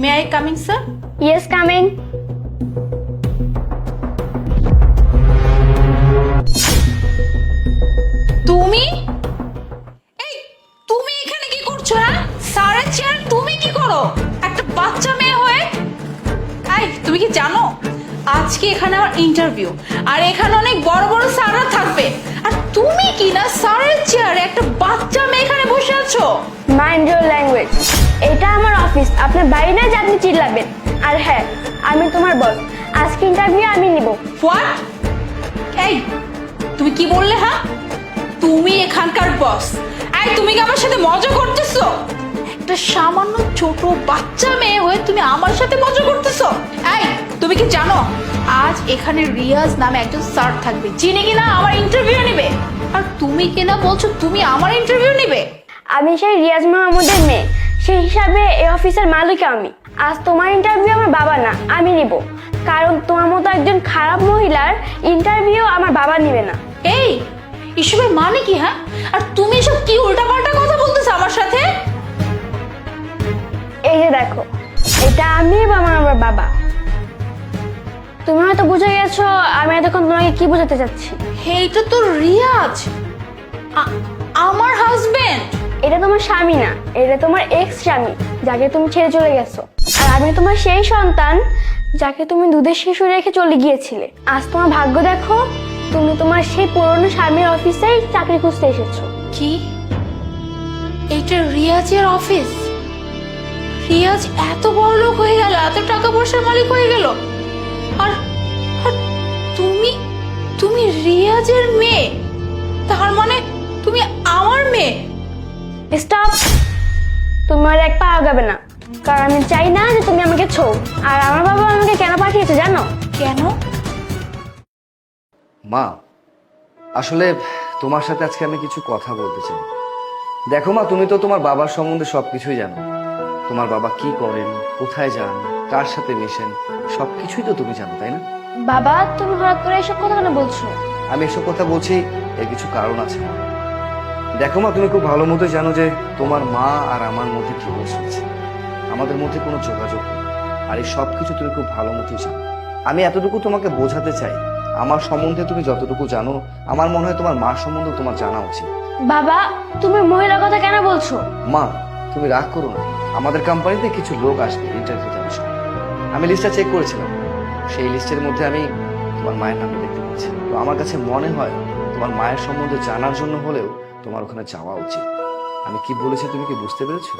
May I coming sir? Yes, coming. তুমি এই তুমি এখানে কি করছো? হ্যাঁ, স্যারের চেয়ার তুমি কি করো একটা বাচ্চা মেয়ে হয়ে? এই তুমি কি জানো আজকে এখানে আমার ইন্টারভিউ, আর এখানে অনেক বড় বড় স্যাররা থাকবে, আর তুমি কি না স্যারের চেয়ারে একটা বাচ্চা মেয়ে এখানে বসে আছো? Mind your language. এটা আমার অফিস, আপনার বাড়ি না যে আপনি চিল্লাবেন। আর হ্যাঁ, আমি তোমার বস, আজকে ইন্টারভিউ আমি নিব। হোয়াট? এই তুমি কি বললে? হ্যাঁ, তুমি এখানকার বস? এই তুমি কি আমার সাথে মজা করতেছো? একটা সামান্য ছোট বাচ্চা মেয়ে হয়ে তুমি আমার সাথে মজা করতেছো? এই তুমি কি জানো আজ এখানে রিয়াজ নামে একজন স্যার থাকবে, যিনি কিনা আমার ইন্টারভিউ নেবে, আর তুমি কিনা বলছো তুমি আমার ইন্টারভিউ নেবে? আমি সেই রিয়াজ মাহমুদের মেয়ে, সেই হিসাবে এই অফিসের মালিক আমি। আজ তোমার ইন্টারভিউ আমার বাবা না, আমি নিব। কারণ তোমার মতো একজন খারাপ মহিলার ইন্টারভিউ আমার বাবা নেবে না। এই এসবের মানে কি? হ্যাঁ, আর তুমি এসব কি উল্টাপাল্টা কথা বলতেছো আমার সাথে? এই যে দেখো, এটা আমি এবং আমার বাবা। তুমি হয়তো বুঝে গেছো আমি এতক্ষণ তোমাকে কি বোঝাতে চাচ্ছি। এইটা তো রিয়াজ, আমার হাজবেন্ড। এটা তোমার স্বামী না, এটা তোমার এক্স স্বামী, যাকে তুমি ছেড়ে চলে গেছো। আর আমি তোমার সেই সন্তান যাকে তুমি দুধের শিশু রেখে চলে গিয়েছিলে। আজ তোমার ভাগ্য দেখো, তুমি তোমার সেই পুরনো স্বামীর অফিসেই চাকরি খুঁজতে এসেছো। কি এইটা রিয়াজের অফিস? রিয়াজ এত বড় লোক হয়ে গেল, এত টাকা পয়সার মালিক হয়ে গেল, আর আর তুমি তুমি রিয়াজের মেয়ে? তার মানে তুমি আমার মেয়ে? স্টপ! তুমি আর এক পা আগাবে না, কারণ আমি চাই না যে তুমি আমাকে ছো। আর আমার বাবা আমাকে কেন পাঠিয়েছে জানো? কেন? মা, আসলে তোমার সাথে আজকে আমি কিছু কথা বলতে চাই। দেখো মা, তুমি তো তোমার বাবার সম্বন্ধে সবকিছুই জানো। তোমার বাবা কি করেন, কোথায় যান, কার সাথে মেশেন, সবকিছুই তো তুমি জানো, তাই না? বাবা, তুমি হঠাৎ করে এসব কথা কেন বলছো? আমি এসব কথা বলছি, এর কিছু কারণ আছে মা। দেখো মা, তুমি খুব ভালো মতো জানো যে তোমার মা আর আমার মধ্যে কি চলছে। আমাদের মধ্যে কোনো যোগাযোগ নেই, আর এই সবকিছু তুমি খুব ভালো মতোই জানো। আমি এতটুকু তোমাকে বোঝাতে চাই, আমার সম্বন্ধে তুমি যতটুকু জানো, আমার মনে হয় তোমার মা সম্বন্ধে তোমার জানা উচিত। বাবা, তুমি মহিলার কথা কেন বলছো? মা, তুমি রাগ করো না। আমাদের কোম্পানিতে কিছু লোক আসবে ইন্টারভিউ দেওয়ার জন্য। আমি লিস্টটা চেক করেছিলাম, সেই লিস্টের মধ্যে আমি তোমার মায়ের নামটা দেখতে পাচ্ছি। তো আমার কাছে মনে হয় তোমার মায়ের সম্বন্ধে জানার জন্য হলেও তোমার ওখানে যাওয়া উচিত। আমি কি বলেছি তুমি কি বুঝতে পেরেছো?